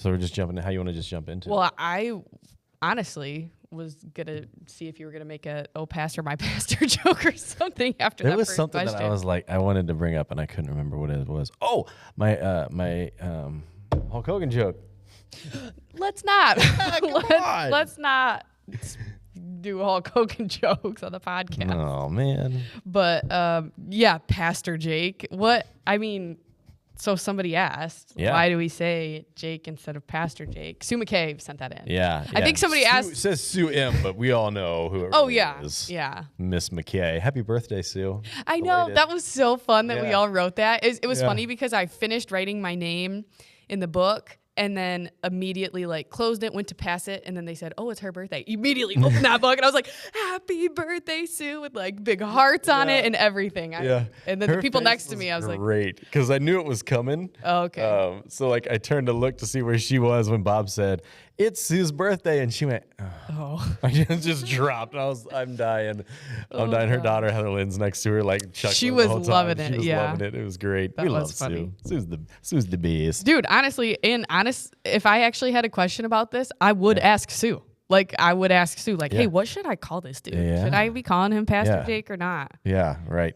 So we're just jumping in. How you want to just jump into it? Well, I honestly was going to see if you were going to make a pastor, my pastor joke or something after that. There was first something question. that I was like, I wanted to bring up and I couldn't remember what it was. Oh, my Hulk Hogan joke. Let's not. on. Let's not do Hulk Hogan jokes on the podcast. Oh, man. But yeah, Pastor Jake. What I mean, so somebody asked, why do we say Jake instead of Pastor Jake? Sue McKay sent that in. Yeah. I think somebody asked. It says Sue M, but we all know who it Oh really yeah, is. yeah. Miss McKay. Happy birthday, Sue. I know Belated. that was so fun that we Yeah. all wrote that. It was Yeah. funny because I finished writing my name in the book. And then immediately closed it, went to pass it, and then they said, "Oh, it's her birthday." Immediately opened that book, and I was like, "Happy birthday, Sue!" with big hearts on it and everything. Yeah. And then Her the people face next to me, I was like, great, because I knew it was coming. Oh, okay. So I turned to look to see where she was when Bob said, "It's Sue's birthday," and she went, "Oh." I just dropped. I'm dying. I'm dying. Her daughter Heather Lynn's next to her, chuckling. She the was whole time. loving it, She was yeah. loving it. It was great. That We was love funny. Sue. Sue's the best. Dude, honestly, if I actually had a question about this, I would ask Sue. I would ask Sue, hey, what should I call this dude? Yeah. Should I be calling him Pastor Yeah. Jake or not? Yeah, right.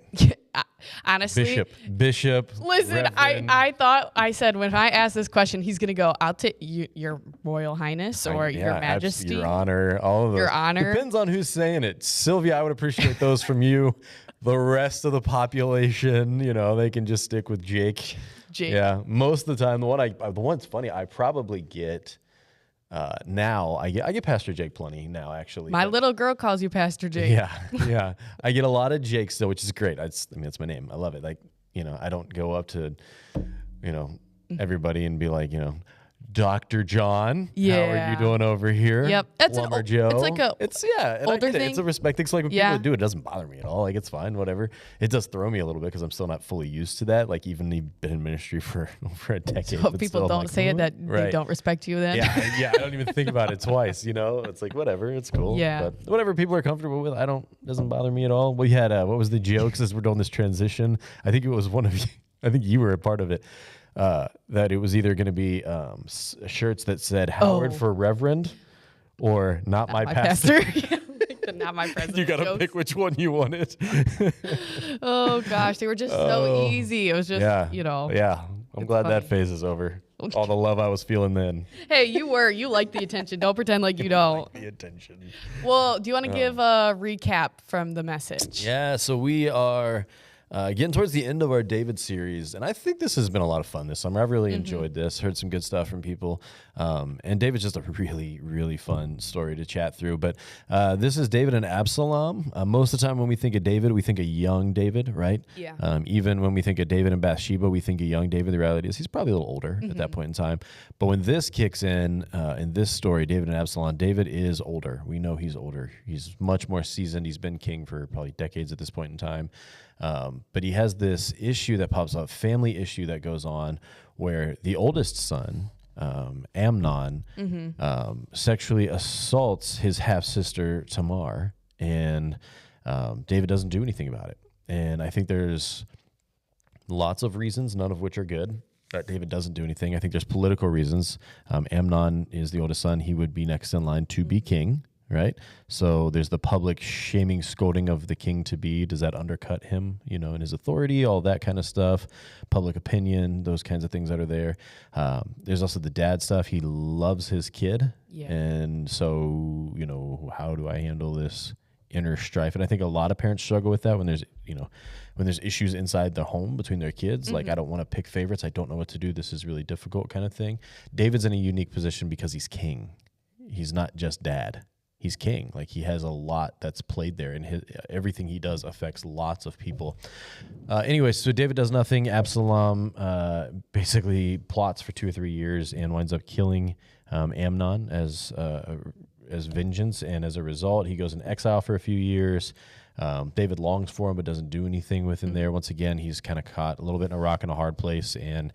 Honestly, Bishop. listen, Reverend. I said when I ask this question, he's gonna go, "I'll take your Royal Highness or Yeah, Your Majesty, Your Honor, all of those. Your Honor." Depends on who's saying it. Sylvia, I would appreciate those from you. The rest of the population, they can just stick with Jake. Jake. Yeah, most of the time, the one's funny. I probably get now. I get Pastor Jake plenty now, actually. My little girl calls you Pastor Jake. Yeah. I get a lot of Jakes though, which is great. It's my name. I love it. I don't go up to, everybody and be like, Dr. John, how are you doing over here? Yep. That's Plumber Joe. It's like a and older I get it. thing. It's a respect thing. So when people do it, doesn't bother me at all. It's fine, whatever. It does throw me a little bit because I'm still not fully used to that. Even been in ministry for over a decade. So but people still, don't say it that they don't respect you then. Yeah, I don't even think about it twice. It's whatever, it's cool. Yeah. But whatever people are comfortable with, doesn't bother me at all. We had what was the jokes as we're doing this transition? I think it was one of you. I think you were a part of it. That it was either going to be shirts that said Howard for Reverend or not my pastor. Not my president. You got to pick which one you wanted. Oh gosh, they were just so easy. It was just, Yeah, I'm glad that phase is over. All the love I was feeling then. Hey, you like the attention. Don't pretend like you don't. The attention. Well, do you want to give a recap from the message? Yeah, so we are getting towards the end of our David series, and I think this has been a lot of fun this summer. I've really enjoyed this, heard some good stuff from people, and David's just a really, really fun story to chat through. But this is David and Absalom. Most of the time when we think of David, we think of young David, right? Yeah. Even when we think of David and Bathsheba, we think of young David. The reality is he's probably a little older at that point in time. But when this kicks in this story, David and Absalom, David is older. We know he's older. He's much more seasoned. He's been king for probably decades at this point in time. But he has this issue that pops up, family issue that goes on where the oldest son, Amnon, sexually assaults his half-sister Tamar, and David doesn't do anything about it. And I think there's lots of reasons, none of which are good, that David doesn't do anything. I think there's political reasons. Amnon is the oldest son. He would be next in line to be king. Right? So there's the public shaming, scolding of the king to be. Does that undercut him, in his authority, all that kind of stuff, public opinion, those kinds of things that are there. There's also the dad stuff. He loves his kid. Yeah. And so, how do I handle this inner strife? And I think a lot of parents struggle with that when there's issues inside the home between their kids. I don't want to pick favorites. I don't know what to do. This is really difficult kind of thing. David's in a unique position because he's king. He's not just dad. He's king. He has a lot that's played there, and everything he does affects lots of people. Anyway, so David does nothing. Absalom basically plots for 2 or 3 years and winds up killing Amnon as vengeance, and as a result, he goes in exile for a few years. David longs for him, but doesn't do anything with him there. Once again, he's kind of caught a little bit in a rock and a hard place, and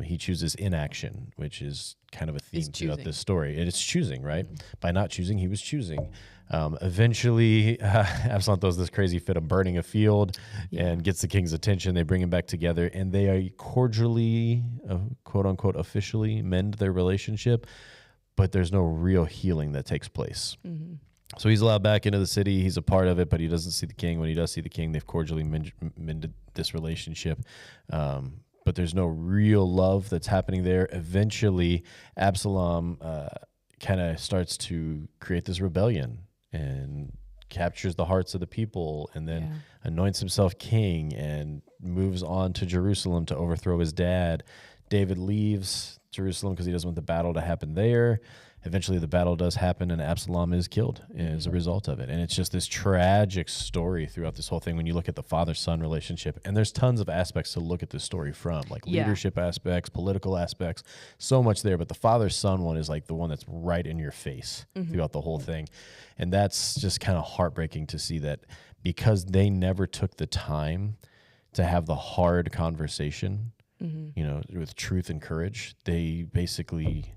he chooses inaction, which is kind of a theme throughout this story. And it's choosing, right? By not choosing, he was choosing. Eventually, Absalom throws this crazy fit of burning a field and gets the king's attention. They bring him back together, and they are cordially, quote unquote, officially mend their relationship, but there's no real healing that takes place. So he's allowed back into the city. He's a part of it, but he doesn't see the king. When he does see the king, they've cordially mended this relationship. But there's no real love that's happening there. Eventually, Absalom kind of starts to create this rebellion and captures the hearts of the people, and then anoints himself king and moves on to Jerusalem to overthrow his dad. David leaves Jerusalem because he doesn't want the battle to happen there. Eventually the battle does happen, and Absalom is killed as a result of it. And it's just this tragic story throughout this whole thing when you look at the father-son relationship. And there's tons of aspects to look at this story from, like leadership aspects, political aspects, so much there. But the father-son one is like the one that's right in your face throughout the whole thing. And that's just kind of heartbreaking to see that, because they never took the time to have the hard conversation, you know, with truth and courage. They basically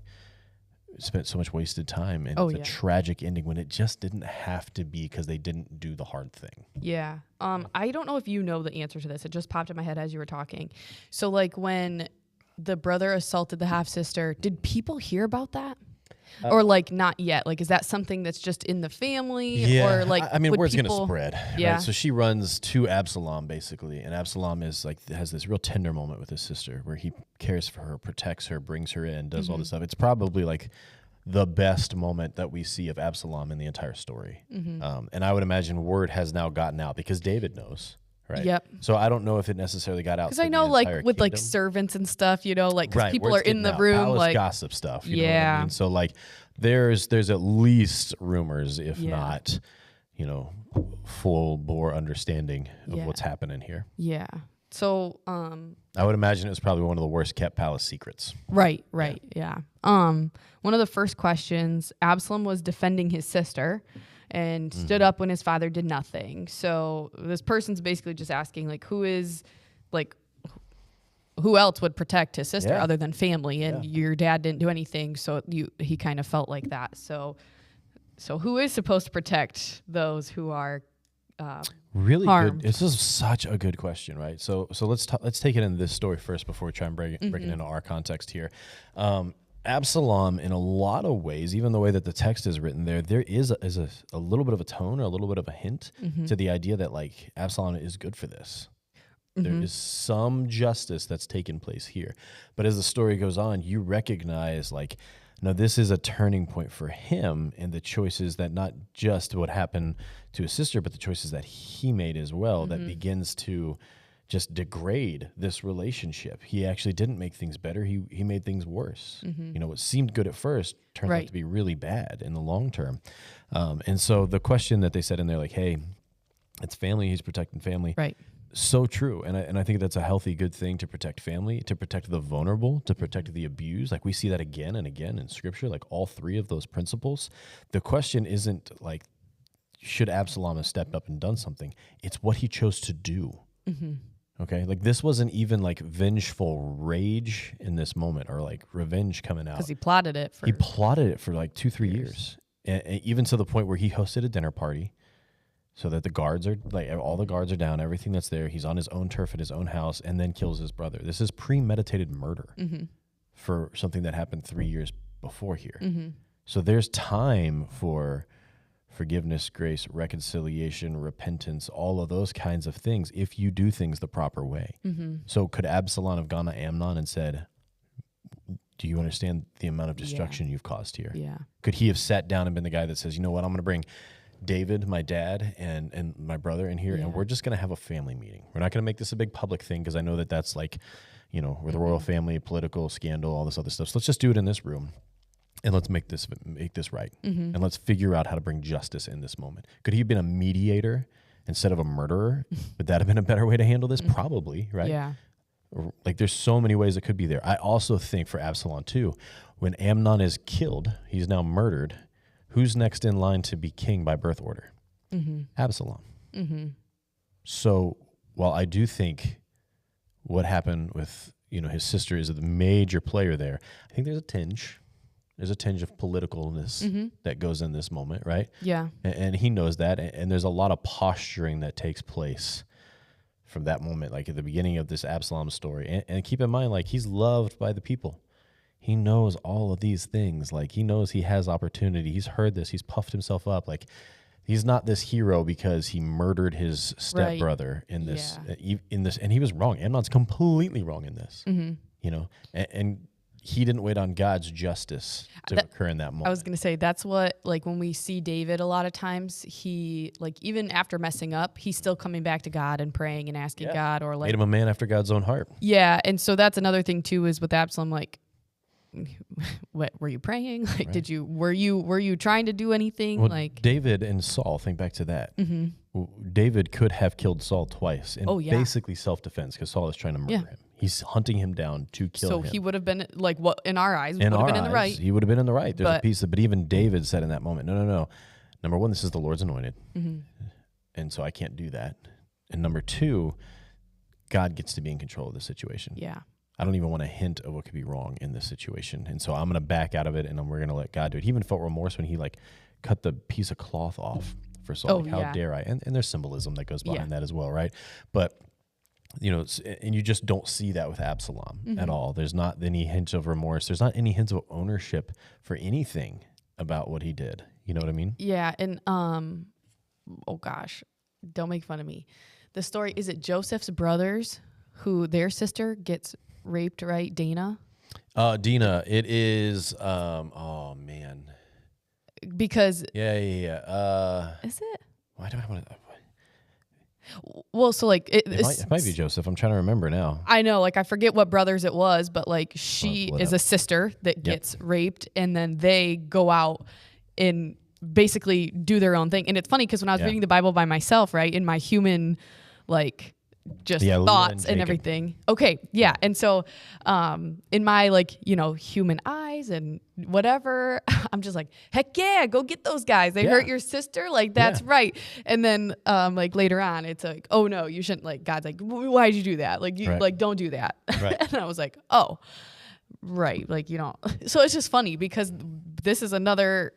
spent so much wasted time, and it's a tragic ending when it just didn't have to be, because they didn't do the hard thing. Yeah. I don't know if you know the answer to this. It just popped in my head as you were talking. So like when the brother assaulted the half sister, did people hear about that? Or like not yet? Like, is that something that's just in the family? Yeah. Or like, I mean, word's going to spread. Yeah. Right? So she runs to Absalom basically, and Absalom is like, has this real tender moment with his sister where he cares for her, protects her, brings her in, does all this stuff. It's probably like the best moment that we see of Absalom in the entire story. And I would imagine word has now gotten out because David knows. Right. Yep. So I don't know if it necessarily got out. Because I know, like with like servants and stuff, you know, like because people are in the room, palace like gossip stuff. You know what I mean? So like, there's at least rumors, if not, you know, full bore understanding of what's happening here. Yeah. So I would imagine it was probably one of the worst kept palace secrets. Right. Yeah. One of the first questions, Absalom was defending his sister and stood up when his father did nothing. So this person's basically just asking, like, who else would protect his sister other than family? And your dad didn't do anything, so he kind of felt like that. So who is supposed to protect those who are really harmed? Good? This is such a good question, right? So let's take it in this story first before we try and break it into our context here. Absalom, in a lot of ways, even the way that the text is written there is a little bit of a tone or a little bit of a hint to the idea that like Absalom is good for this. There is some justice that's taken place here. But as the story goes on, you recognize like, no, this is a turning point for him and the choices that not just what happened to his sister, but the choices that he made as well that begins to just degrade this relationship. He actually didn't make things better. He made things worse. You know, what seemed good at first turned out to be really bad in the long term. And so the question that they said in there, like, hey, it's family, he's protecting family. Right. So true. And I think that's a healthy, good thing to protect family, to protect the vulnerable, to protect the abused. Like we see that again and again in scripture, like all three of those principles. The question isn't like, should Absalom have stepped up and done something? It's what he chose to do. Okay, like this wasn't even like vengeful rage in this moment or like revenge coming out. Because he plotted it for like 2-3 years. And even to the point where he hosted a dinner party so that the guards are like, all the guards are down, everything that's there. He's on his own turf at his own house and then kills his brother. This is premeditated murder for something that happened 3 years before here. So there's time for forgiveness, grace, reconciliation, repentance, all of those kinds of things if you do things the proper way. So could Absalom have gone to Amnon and said, do you understand the amount of destruction you've caused here? Yeah. Could he have sat down and been the guy that says, you know what, I'm going to bring David, my dad, and my brother in here, and we're just going to have a family meeting. We're not going to make this a big public thing because I know that that's like, you know, we're the royal family, political scandal, all this other stuff. So let's just do it in this room. And let's make this right. And let's figure out how to bring justice in this moment. Could he have been a mediator instead of a murderer? Would that have been a better way to handle this? Probably, right? Yeah. Like there's so many ways it could be there. I also think for Absalom too, when Amnon is killed, he's now murdered. Who's next in line to be king by birth order? Absalom. Mm-hmm. So while I do think what happened with, his sister is the major player there, I think there's a tinge of politicalness that goes in this moment, right? Yeah. And he knows that. And there's a lot of posturing that takes place from that moment, like at the beginning of this Absalom story. And keep in mind, like, he's loved by the people. He knows all of these things. Like, he knows he has opportunity. He's heard this. He's puffed himself up. Like, he's not this hero because he murdered his stepbrother in this, and he was wrong. Amnon's completely wrong in this, and he didn't wait on God's justice to occur in that moment. I was going to say, that's what, like, when we see David a lot of times, he, like, even after messing up, he's still coming back to God and praying and asking God, or like, made him a man after God's own heart. Yeah. And so that's another thing too, is with Absalom, like, what were you praying? Like, were you trying to do anything? Well, like David and Saul, think back to that. Mm-hmm. David could have killed Saul twice in basically self-defense, because Saul is trying to murder him. He's hunting him down to kill him. So he would have been, like, what in our eyes, would have been in the right. He would have been in the right. There's a piece of, but even David said in that moment, no. Number one, this is the Lord's anointed. Mm-hmm. And so I can't do that. And number two, God gets to be in control of the situation. Yeah. I don't even want a hint of what could be wrong in this situation. And so I'm going to back out of it, and we're going to let God do it. He even felt remorse when he, like, cut the piece of cloth off for Saul. Like, how dare I? And there's symbolism that goes behind that as well, right? But, and you just don't see that with Absalom at all. There's not any hint of remorse. There's not any hints of ownership for anything about what he did. You know what I mean? Yeah. And, oh gosh, don't make fun of me. The story, is it Joseph's brothers who their sister gets raped, right? Dana? Dina, it is, oh man. Because. Yeah. Is it? Why do I want to? Well, so like it might be Joseph. I'm trying to remember now. I know, like, I forget what brothers it was, but like she is a sister that gets raped, and then they go out and basically do their own thing. And it's funny because when I was reading the Bible by myself, right, in my human, like, just thoughts and everything. Okay. Yeah. And so, in my, like, human eyes and whatever, I'm just like, heck yeah, go get those guys. They hurt your sister. Like, that's right. And then, like, later on, it's like, oh no, you shouldn't, like, God's like, why'd you do that? Like, you like, don't do that. Right. And I was like, oh, right. Like, so it's just funny because this is another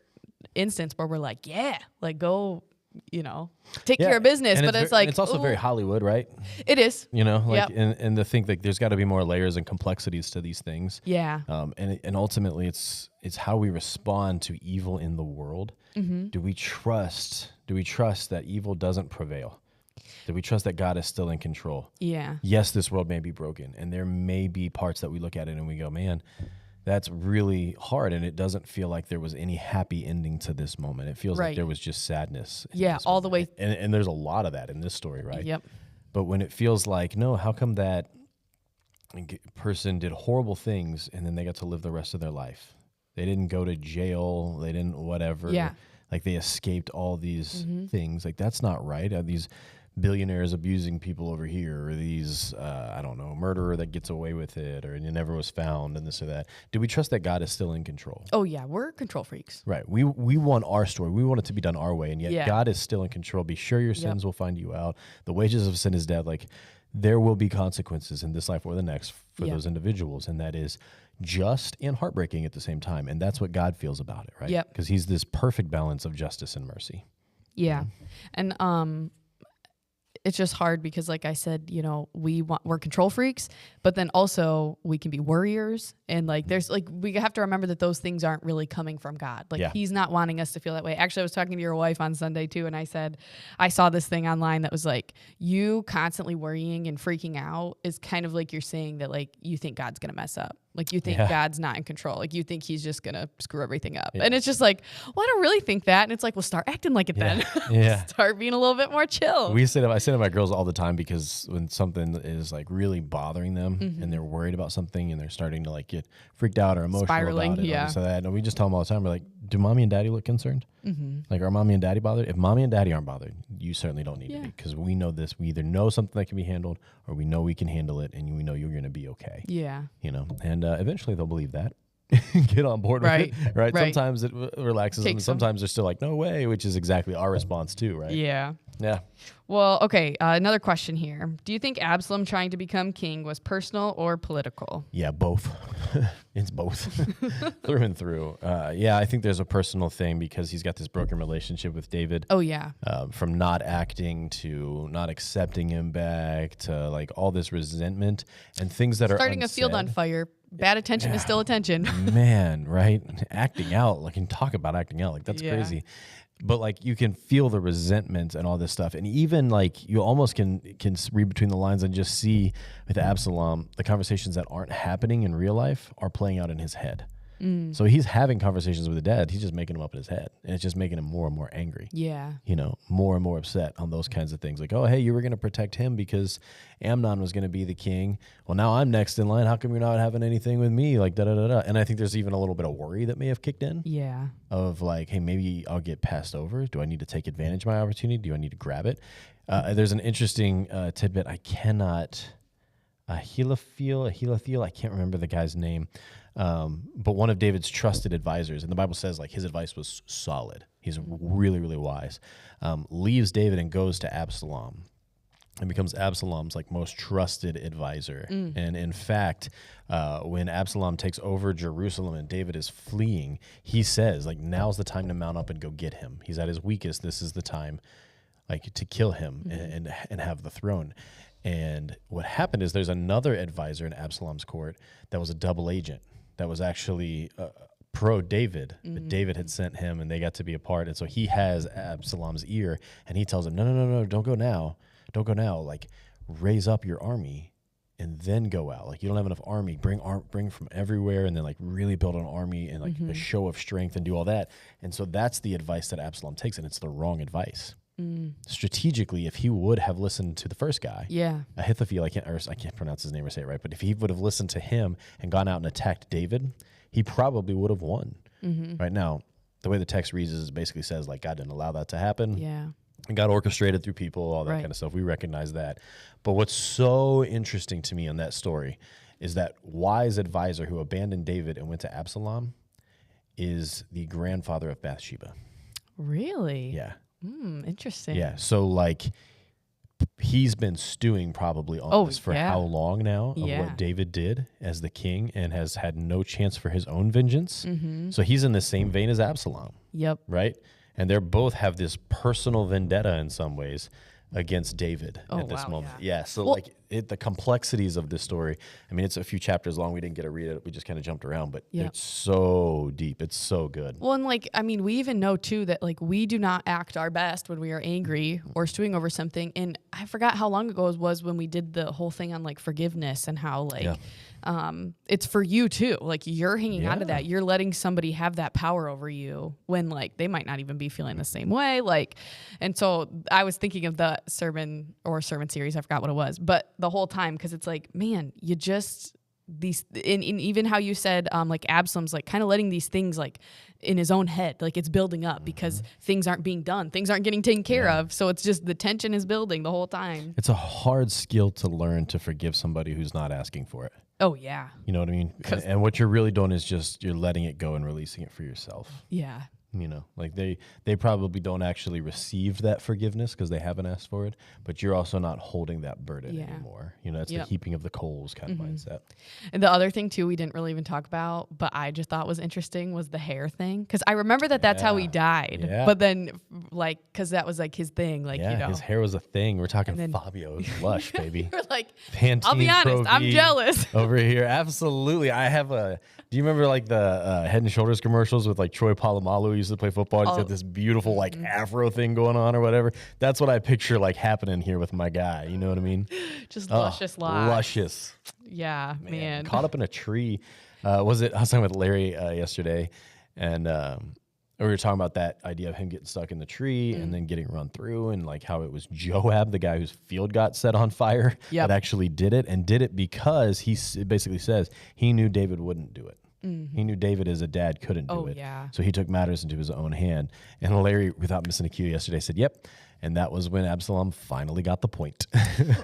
instance where we're like, yeah, like, go, take care of business. But it's like, it's also very Hollywood, right? It is. And to think that there's got to be more layers and complexities to these things. Yeah. And ultimately it's how we respond to evil in the world. Mm-hmm. Do we trust that evil doesn't prevail? Do we trust that God is still in control? Yeah. Yes, this world may be broken, and there may be parts that we look at it and we go, man, that's really hard, and it doesn't feel like there was any happy ending to this moment. It feels like there was just sadness. Yeah, all the way. And there's a lot of that in this story, right? Yep. But when it feels like, no, how come that person did horrible things and then they got to live the rest of their life? They didn't go to jail. They didn't whatever. Yeah. Like, they escaped all these things. Like, that's not right. These billionaires abusing people over here, or these, I don't know, murderer that gets away with it, or it never was found, and this or that. Do we trust that God is still in control? Oh yeah, we're control freaks. Right. We want our story. We want it to be done our way, and yet God is still in control. Be sure your sins will find you out. The wages of sin is death. Like, there will be consequences in this life or the next for those individuals, and that is just and heartbreaking at the same time. And that's what God feels about it, right? Yep. Because he's this perfect balance of justice and mercy. Yeah. And it's just hard because, like I said, we're control freaks, but then also we can be worriers. And like, there's like, we have to remember that those things aren't really coming from God. Like, he's not wanting us to feel that way. Actually, I was talking to your wife on Sunday too. And I said, I saw this thing online that was like, you constantly worrying and freaking out is kind of like you're saying that, like, you think God's going to mess up. Like, you think God's not in control. Like, you think he's just going to screw everything up. And it's just like, well, I don't really think that. And it's like, well, start acting like it then. Start being a little bit more chill. I say to my girls all the time, because when something is like really bothering them and they're worried about something and they're starting to like get freaked out or emotional spiraling, about it. So that, and we just tell them all the time, we're like, do mommy and daddy look concerned? Like, are mommy and daddy bothered? If mommy and daddy aren't bothered, you certainly don't need to be, because we know this. We either know something that can be handled, or we know we can handle it, and we know you're going to be okay. Yeah. And eventually they'll believe that. get on board Right, with it, right? right. Sometimes it relaxes them, and Takes some. sometimes they're still like, no way, which is exactly our response too, right? Yeah. Yeah. Well, okay. Another question here. Do you think Absalom trying to become king was personal or political? Yeah, both. It's both through and through. Yeah, I think there's a personal thing because he's got this broken relationship with David. Oh, yeah. From not acting to not accepting him back to like all this resentment and things that Starting are a field on fire. Bad attention is still attention. Man, right? Acting out, like, and talk about acting out, like that's Yeah. crazy. But like you can feel the resentment and all this stuff, and even like you almost can read between the lines and just see with Absalom the conversations that aren't happening in real life are playing out in his head. So he's having conversations with the dad. He's just making them up in his head, and it's just making him more and more angry. Yeah. You know, more and more upset on those kinds of things. Like, oh, hey, you were going to protect him because Amnon was going to be the king. Well, now I'm next in line. How come you're not having anything with me? Like, da-da-da-da. And I think there's even a little bit of worry that may have kicked in Yeah. of like, hey, maybe I'll get passed over. Do I need to take advantage of my opportunity? Do I need to grab it? There's an interesting tidbit. I cannot... Ahithophel, I can't remember the guy's name. But one of David's trusted advisors, and the Bible says like his advice was solid. He's really, really wise. Leaves David and goes to Absalom and becomes Absalom's like most trusted advisor. And in fact, when Absalom takes over Jerusalem and David is fleeing, he says like, now's the time to mount up and go get him. He's at his weakest. This is the time like to kill him and have the throne. And what happened is there's another advisor in Absalom's court that was a double agent that was actually pro-David. But David had sent him, and they got to be apart. And so he has Absalom's ear, and he tells him, no, don't go now. Don't go now. Like, raise up your army and then go out. Like, you don't have enough army. Bring from everywhere, and then, like, really build an army and, like, a show of strength and do all that. And so that's the advice that Absalom takes, and it's the wrong advice. Strategically, if he would have listened to the first guy, Ahithophel, I can't pronounce his name or say it right, but if he would have listened to him and gone out and attacked David, he probably would have won. Right now, the way the text reads is it basically says like God didn't allow that to happen. Yeah. It got orchestrated through people, all that kind of stuff. We recognize that. But what's so interesting to me in that story is that wise advisor who abandoned David and went to Absalom is the grandfather of Bathsheba. Really? Yeah. Interesting. Yeah. So like he's been stewing probably on this for how long now of what David did as the king and has had no chance for his own vengeance. So he's in the same vein as Absalom. Yep. Right. And they both have this personal vendetta in some ways against David at this moment. Yeah. So like the complexities of this story, I mean, it's a few chapters long. We didn't get to read it. We just kind of jumped around, but it's so deep. It's so good. Well, and like, I mean, we even know too that like we do not act our best when we are angry or stewing over something. And I forgot how long ago it was when we did the whole thing on like forgiveness and how like, it's for you too. Like you're hanging on to that. You're letting somebody have that power over you when like they might not even be feeling the same way. Like, and so I was thinking of the sermon series. I forgot what it was, but the whole time, because it's like, man, you just in even how you said like Absalom's like kind of letting these things like in his own head, like it's building up because things aren't being done, things aren't getting taken care of, so it's just the tension is building the whole time. It's a hard skill to learn to forgive somebody who's not asking for it. Oh yeah, you know what I mean. And what you're really doing is just you're letting it go and releasing it for yourself. Yeah. You know, like they probably don't actually receive that forgiveness because they haven't asked for it, but you're also not holding that burden anymore. You know, it's the heaping of the coals kind of mindset. And the other thing too, we didn't really even talk about, but I just thought was interesting was the hair thing. Cause I remember that's how he died, but then like, cause that was like his thing. Like, you know, his hair was a thing. We're talking Fabio, lush, baby. We're like, Pantene I'll be honest, Pro I'm V jealous. over here. Absolutely. Do you remember like the Head and Shoulders commercials with like Troy Polamalu? He used to play football. He's got this beautiful like afro thing going on or whatever. That's what I picture like happening here with my guy. You know what I mean? Just luscious locks. Luscious. Yeah, man. Caught up in a tree. I was talking with Larry yesterday, and we were talking about that idea of him getting stuck in the tree and then getting run through, and like how it was Joab, the guy whose field got set on fire, that actually did it because it basically says he knew David wouldn't do it. He knew David as a dad couldn't do it. Yeah. So he took matters into his own hand. And Larry, without missing a cue yesterday, said, yep, And that was when Absalom finally got the point.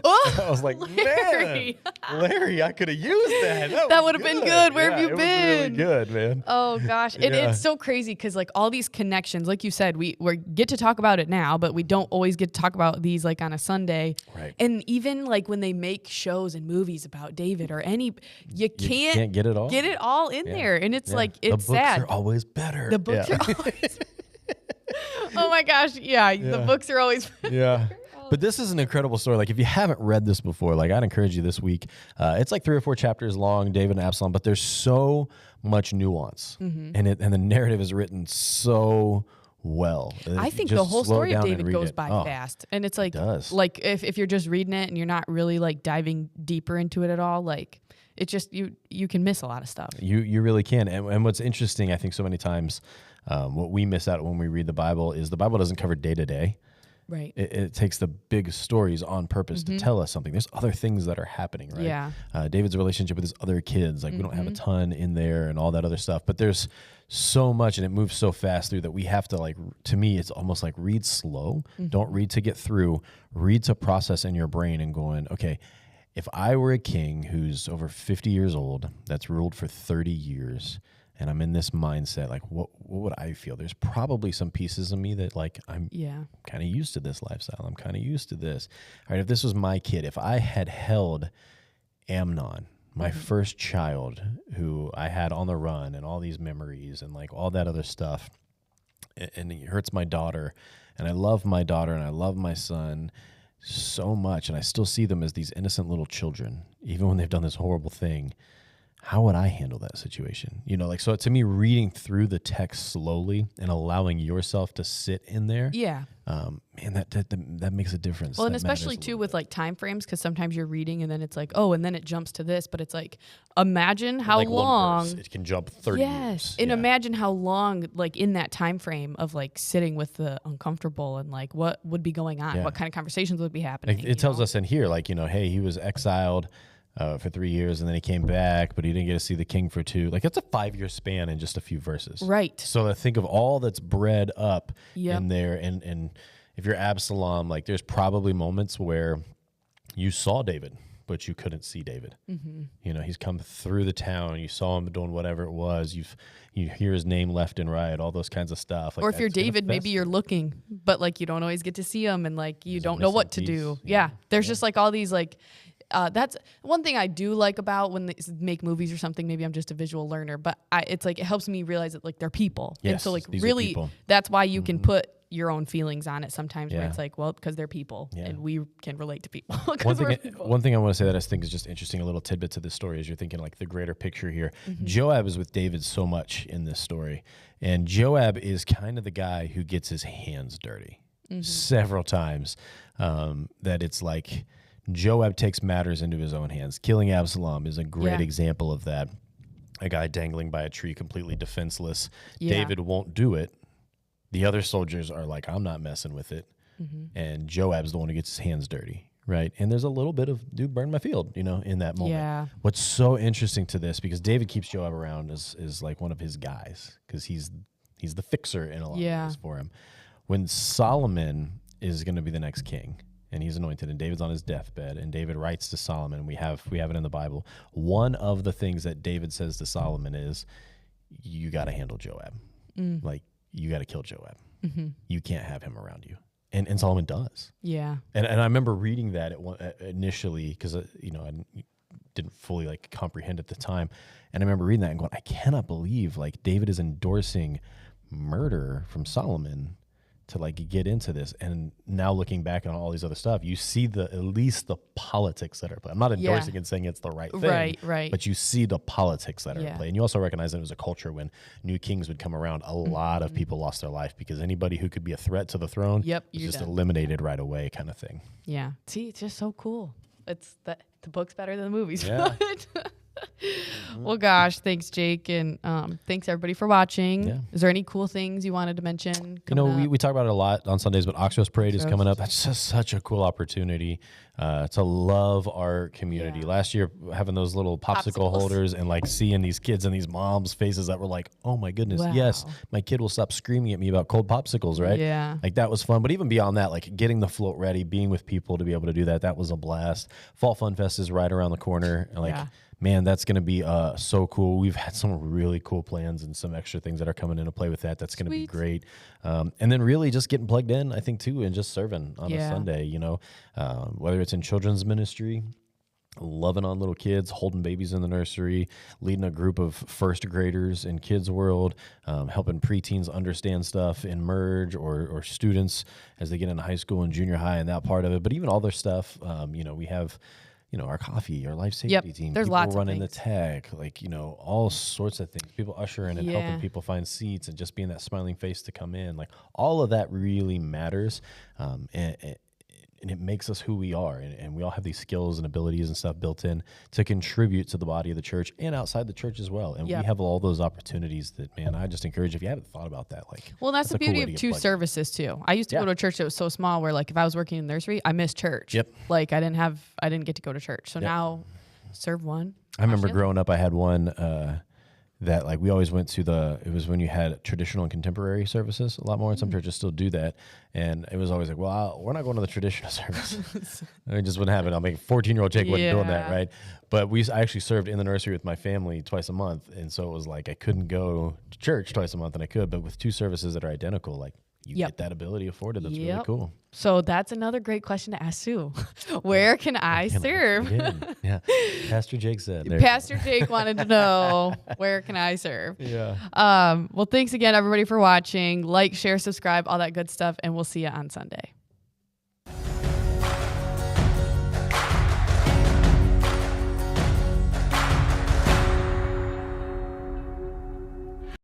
Oh, I was like, Larry. man, Larry, I could have used that. That would have been good. Where have you it been? Was really good, man. Oh gosh, it's so crazy because like all these connections, like you said, we get to talk about it now, but we don't always get to talk about these like on a Sunday. Right. And even like when they make shows and movies about David or any, you can't get it all in there, and it's like the it's books sad. are always better. The books are always. Oh my gosh, the books are always. Yeah. But this is an incredible story. Like, if you haven't read this before, like, I'd encourage you this week. It's like 3 or 4 chapters long, David and Absalom, but there's so much nuance, and the narrative is written so well. I think Just the whole slow story of down and David read goes it. by fast, and it's like, It does. like if you're just reading it and you're not really like diving deeper into it at all, like it just you can miss a lot of stuff. You really can. And what's interesting, I think, so many times, what we miss out when we read the Bible is the Bible doesn't cover day to day. Right. It takes the big stories on purpose to tell us something. There's other things that are happening, right? Yeah. David's relationship with his other kids, like we don't have a ton in there and all that other stuff, but there's so much and it moves so fast through that we have to, like, to me, it's almost like read slow. Don't read to get through, read to process in your brain and going, okay, if I were a king who's over 50 years old, that's ruled for 30 years, and I'm in this mindset, like, what would I feel? There's probably some pieces of me that, like, I'm kind of used to this lifestyle. I'm kind of used to this. All right, if this was my kid, if I had held Amnon, my first child, who I had on the run and all these memories and, like, all that other stuff, and it hurts my daughter, and I love my daughter and I love my son so much, and I still see them as these innocent little children, even when they've done this horrible thing. How would I handle that situation? You know, like, so to me, reading through the text slowly and allowing yourself to sit in there, man, that makes a difference. Well, and That especially matters a too little with bit. like time frames, because sometimes you're reading and then it's like, oh, and then it jumps to this, but it's like, imagine how Like one long. verse, it can jump 30 years. And Yeah. imagine how long, like in that time frame of like sitting with the uncomfortable and like what would be going on, Yeah. what kind of conversations would be happening. It tells us in here, like, you know, hey, he was exiled for 3 years and then he came back, but he didn't get to see the king for 2. Like, that's a 5-year span in just a few verses. Right. So I think of all that's bred up Yep. in there. And if you're Absalom, like, there's probably moments where you saw David, but you couldn't see David. You know, he's come through the town. You saw him doing whatever it was. You hear his name left and right, all those kinds of stuff. Like, Or if you're that's gonna David, maybe fester. you're looking, but like you don't always get to see him and like you There's a don't know missing what to piece. do. Yeah. There's just like all these like, that's one thing I do like about when they make movies or something. Maybe I'm just a visual learner, but it's like it helps me realize that like they're people. And Yes, so like these are really people. that's why you can put your own feelings on it sometimes where Yeah. it's like, well, because they're people Yeah. and we can relate to people. 'cause One we're thing, people. one thing I want to say that I think is just interesting, a little tidbit to this story, is you're thinking like the greater picture here. Joab is with David so much in this story, and Joab is kind of the guy who gets his hands dirty several times. That it's like Joab takes matters into his own hands. Killing Absalom is a great Yeah. example of that. A guy dangling by a tree, completely defenseless. Yeah. David won't do it. The other soldiers are like, I'm not messing with it. And Joab's the one who gets his hands dirty, right? And there's a little bit of, dude, burn my field, you know, in that moment. Yeah. What's so interesting to this, because David keeps Joab around is like one of his guys, because he's the fixer in a lot of ways for him. When Solomon is going to be the next king, and he's anointed, and David's on his deathbed, and David writes to Solomon, and we have it in the Bible. One of the things that David says to Solomon is, you got to handle Joab. Like, you got to kill Joab. You can't have him around you. And Solomon does. Yeah. And I remember reading that initially, because you know, I didn't fully like comprehend at the time. And I remember reading that and going, I cannot believe like David is endorsing murder from Solomon to like get into this. And now looking back on all these other stuff, you see at least the politics that are played. I'm not endorsing and saying it's the right thing, Right. but you see the politics that are at play. And you also recognize that it was a culture when new kings would come around, a lot of people lost their life because anybody who could be a threat to the throne was you're just done. eliminated right away, kind of thing. Yeah. See, it's just so cool. It's that the book's better than the movies. Yeah. Well, gosh, thanks, Jake, and thanks everybody for watching. Yeah. Is there any cool things you wanted to mention? We talk about it a lot on Sundays, but Oxroast Parade is coming up. That's just such a cool opportunity to love our community. Yeah. Last year, having those little popsicle holders and like seeing these kids and these moms' faces that were like, oh my goodness, yes, my kid will stop screaming at me about cold popsicles, right? Yeah. Like that was fun. But even beyond that, like getting the float ready, being with people to be able to do that, that was a blast. Fall Fun Fest is right around the corner. Like, man, that's going to be so cool. We've had some really cool plans and some extra things that are coming into play with that. That's going to be great. And then really just getting plugged in, I think, too, and just serving on a Sunday, whether it's in children's ministry, loving on little kids, holding babies in the nursery, leading a group of first graders in Kids World, helping preteens understand stuff in Merge or students as they get into high school and junior high and that part of it. But even all their stuff, we have our coffee, our life safety team, there's people lots running of the tech, all sorts of things, people ushering and helping people find seats and just being that smiling face to come in. Like all of that really matters. And it makes us who we are. And we all have these skills and abilities and stuff built in to contribute to the body of the church and outside the church as well. And we have all those opportunities that, man, I just encourage, if you haven't thought about that, like, well, that's the beauty of two services too. I used to go to a church that was so small where like if I was working in the nursery, I missed church. Like I didn't get to go to church. So now serve one. I remember growing up, I had one, that like we always went to it was when you had traditional and contemporary services a lot more, and some churches still do that. And it was always like, well, we're not going to the traditional service. It just wouldn't happen. I'll make 14-year-old Jake wasn't doing that, right? But I actually served in the nursery with my family twice a month. And so it was like I couldn't go to church twice a month, and I could, but with two services that are identical, like you get that ability afforded. That's really cool. So that's another great question to ask Sue. Where can I serve? Yeah. Pastor Jake said. Pastor Jake wanted to know, where can I serve? Yeah. Well, thanks again, everybody, for watching. Like, share, subscribe, all that good stuff, and we'll see you on Sunday.